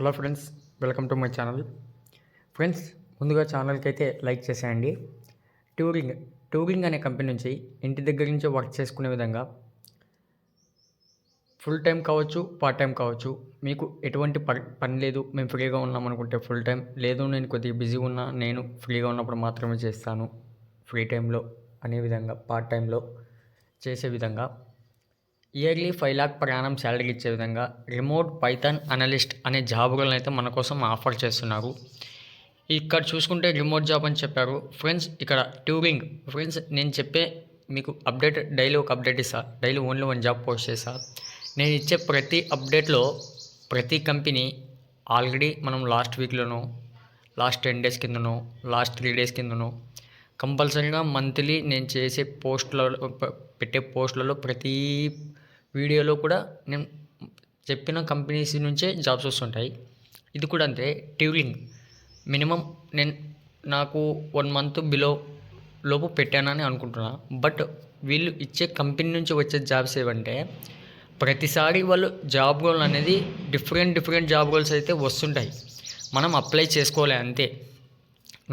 Hello friends, welcome to my channel. Friends, ముందుగా ఛానల్కి అయితే లైక్ చేసేయండి. టూరింగ్ అనే కంపెనీ నుంచి ఇంటి దగ్గర నుంచి వర్క్ చేసుకునే విధంగా ఫుల్ టైం కావచ్చు, పార్ట్ టైం కావచ్చు, మీకు ఎటువంటి పని లేదు, మేము ఫ్రీగా ఉన్నాం అనుకుంటే ఫుల్ టైం, లేదు నేను కొద్దిగా బిజీ ఉన్నా, నేను ఫ్రీగా ఉన్నప్పుడు మాత్రమే చేస్తాను ఫ్రీ టైంలో అనే విధంగా, పార్ట్ టైంలో చేసే విధంగా yearly 5 lakh per annum salary ఇచ్చే విధంగా రిమోట్ పైథాన్ అనలిస్ట్ అనే జాబులను అయితే మన కోసం ఆఫర్ చేస్తున్నారు. ఇక్కడ చూసుకుంటే రిమోట్ జాబ్ అని చెప్పారు ఫ్రెండ్స్. ఇక్కడ ట్యూరింగ్ ఫ్రెండ్స్, నేను చెప్పే మీకు అప్డేట్ డైలీ ఒక అప్డేట్ ఇస్తా. డైలీ ఓన్లీ 1 జాబ్ పోస్ట్ చేస్తా. నేను ఇచ్చే ప్రతి అప్డేట్లో ప్రతి కంపెనీ ఆల్రెడీ మనం లాస్ట్ వీక్లోనో, లాస్ట్ 10 days కిందనో, లాస్ట్ 3 days కిందనో కంపల్సరీగా మంత్లీ నేను చేసే పెట్టే పోస్టులలో ప్రతి వీడియోలో కూడా నేను చెప్పిన కంపెనీస్ నుంచే జాబ్స్ వస్తుంటాయి. ఇది కూడా అంతే. ట్యూరింగ్ మినిమం నాకు 1 month లోపు పెట్టానని అనుకుంటున్నా. బట్ వీళ్ళు ఇచ్చే కంపెనీ నుంచి వచ్చే జాబ్స్ ఏవంటే ప్రతిసారి వాళ్ళు జాబ్ రోల్ అనేది డిఫరెంట్ జాబ్ రోల్స్ అయితే వస్తుంటాయి. మనం అప్లై చేసుకోవాలి అంతే.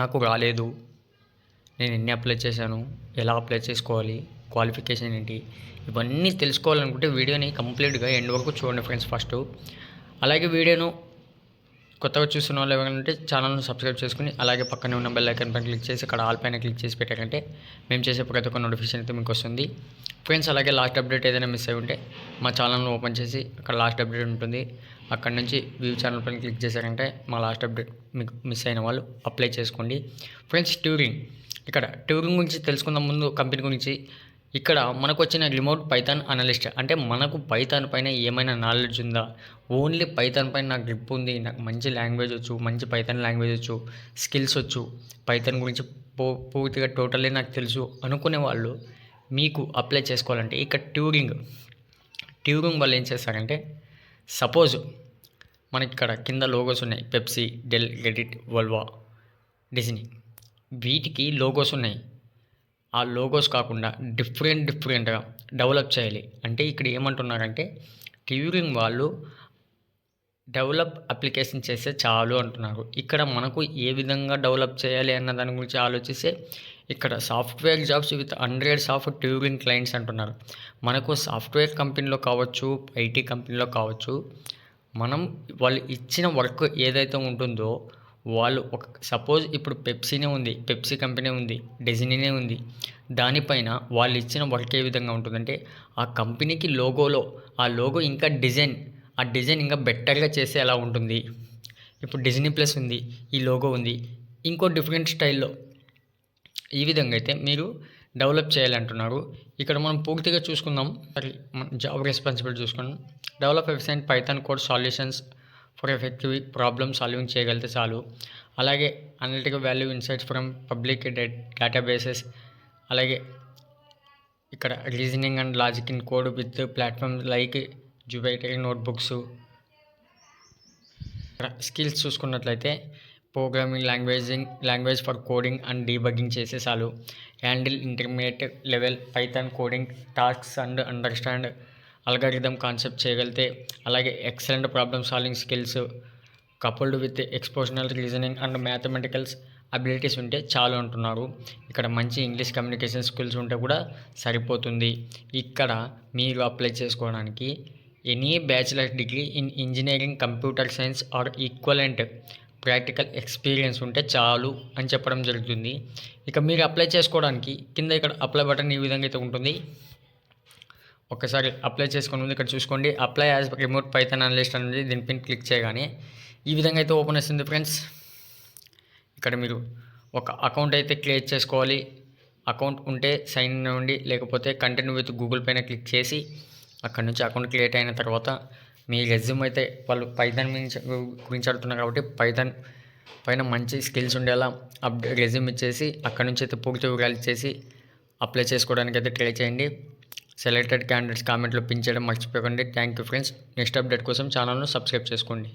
నాకు రాలేదు, నేను ఎన్ని అప్లై చేశాను, ఎలా అప్లై చేసుకోవాలి, క్వాలిఫికేషన్ ఏంటి, ఇవన్నీ తెలుసుకోవాలనుకుంటే వీడియోని కంప్లీట్గా ఎండ్ వరకు చూడండి ఫ్రెండ్స్ ఫస్ట్. అలాగే వీడియోను కొత్తగా చూస్తున్న వాళ్ళు ఎవరంటే ఛానల్ను సబ్స్క్రైబ్ చేసుకుని అలాగే పక్కనే ఉన్న బెల్ ఐకాన్ పైన క్లిక్ చేసి అక్కడ ఆల్ పైన క్లిక్ చేసి పెట్టారంటే మేము చేసే ప్రతి ఒక్క నోటిఫికేషన్ అయితే మీకు వస్తుంది ఫ్రెండ్స్. అలాగే లాస్ట్ అప్డేట్ ఏదైనా మిస్ అయి ఉంటే మా ఛానల్ను ఓపెన్ చేసి అక్కడ లాస్ట్ అప్డేట్ ఉంటుంది, అక్కడ నుంచి వ్యూ ఛానల్ పైన క్లిక్ చేశారంటే మా లాస్ట్ అప్డేట్ మీకు మిస్ అయిన వాళ్ళు అప్లై చేసుకోండి ఫ్రెండ్స్. ఇక్కడ ట్యూరింగ్ గురించి తెలుసుకుందాం. ముందు కంపెనీ గురించి. ఇక్కడ మనకు వచ్చిన రిమోట్ పైథాన్ అనలిస్ట్ అంటే మనకు పైథాన్ పైన ఏమైనా నాలెడ్జ్ ఉందా, ఓన్లీ పైథాన్ పైన నాకు గ్రిప్ ఉంది, నాకు మంచి లాంగ్వేజ్ వచ్చు, మంచి పైథాన్ లాంగ్వేజ్ వచ్చు, స్కిల్స్ వచ్చు, పైథాన్ గురించి పూర్తిగా టోటల్లీ నాకు తెలుసు అనుకునే వాళ్ళు మీకు అప్లై చేసుకోవాలంటే ఇక్కడ ట్యూరింగ్ వాళ్ళు ఏం చేస్తారంటే, సపోజ్ మనకి ఇక్కడ కింద లోగోస్ ఉన్నాయి, Pepsi, Dell, Reddit, Volvo, Disney, వీటికి లోగోస్ ఉన్నాయి. ఆ లోగోస్ కాకుండా డిఫరెంట్గా డెవలప్ చేయాలి అంటే ఇక్కడ ఏమంటున్నారంటే ట్యూరింగ్ వాళ్ళు డెవలప్ అప్లికేషన్ చేస్తే చాలు అంటున్నారు. ఇక్కడ మనకు ఏ విధంగా డెవలప్ చేయాలి అన్న దాని గురించి ఆలోచిస్తే ఇక్కడ software jobs with hundreds of Turing clients అంటున్నారు. మనకు సాఫ్ట్వేర్ కంపెనీలో కావచ్చు, ఐటీ కంపెనీలో కావచ్చు, మనం వాళ్ళు ఇచ్చిన వర్క్ ఏదైతే ఉంటుందో వాళ్ళు సపోజ్ ఇప్పుడు పెప్సీ కంపెనీ ఉంది, డిజ్నీనే ఉంది, దానిపైన వాళ్ళు ఇచ్చిన వర్క్ ఏ విధంగా ఉంటుందంటే ఆ కంపెనీకి ఆ లోగో ఇంకా ఆ డిజైన్ ఇంకా బెటర్గా చేస్తే ఎలా ఉంటుంది. ఇప్పుడు డిజ్నీ ప్లస్ ఉంది, ఈ లోగో ఉంది, ఇంకో డిఫరెంట్ స్టైల్లో ఈ విధంగా అయితే మీరు డెవలప్ చేయాలంటున్నారు. ఇక్కడ మనం పూర్తిగా చూసుకుందాం. జాబ్ రెస్పాన్సిబిలిటీ చూసుకుందాం. Develop efficient Python code solutions for effective problem solving చేయగలిగితే చాలు. అలాగే analytical value insights from public databases, అలాగే ఇక్కడ reasoning and logic in code with platforms like Jupyter notebooks. Skills చూసుకున్నట్లయితే programming language for coding and debugging చేసే చాలు. Handle intermediate level Python coding tasks and understand algorithm concept చేయగలిగితే, అలాగే excellent problem solving skills coupled with exceptional reasoning and mathematicals abilities ఉంటే చాలు అంటున్నారు. ఇక్కడ మంచి ఇంగ్లీష్ కమ్యూనికేషన్ స్కిల్స్ ఉంటే కూడా సరిపోతుంది. ఇక్కడ మీరు అప్లై చేసుకోవడానికి any bachelor degree in engineering, computer science or equivalent practical experience ఉంటే చాలు అని చెప్పడం జరుగుతుంది. ఇక మీరు అప్లై చేసుకోవడానికి కింద ఇక్కడ అప్లై బటన్ ఈ విధంగా అయితే ఉంటుంది. ఒకసారి అప్లై చేసుకుని ముందు ఇక్కడ చూసుకోండి. Apply as remote Python analyst అనేది దీనిపైన క్లిక్ చేయగానే ఈ విధంగా అయితే ఓపెన్ వస్తుంది ఫ్రెండ్స్. ఇక్కడ మీరు ఒక అకౌంట్ అయితే క్రియేట్ చేసుకోవాలి. అకౌంట్ ఉంటే సైన్ ఇన్ అవ్వండి, లేకపోతే కంటిన్యూ విత్ గూగుల్ పైన క్లిక్ చేసి అక్కడ నుంచి అకౌంట్ క్రియేట్ అయిన తర్వాత మీ రెజ్యూమ్ అయితే వాళ్ళు పైథాన్ గురించి అడుగుతున్నారు కాబట్టి పైథాన్ పైన మంచి స్కిల్స్ ఉండేలా రెజ్యూమ్ ఇచ్చేసి అక్కడ నుంచి అయితే పూర్తి వివరాలు ఇచ్చేసి అప్లై చేసుకోవడానికి అయితే ట్రై చేయండి. సెలెక్టెడ్ క్యాండిడేట్స్ కామెంట్లో పిన్ చేయడం మర్చిపోకండి. Thank you friends. Next update కోసం ఛానల్ను సబ్స్క్రైబ్ చేసుకోండి.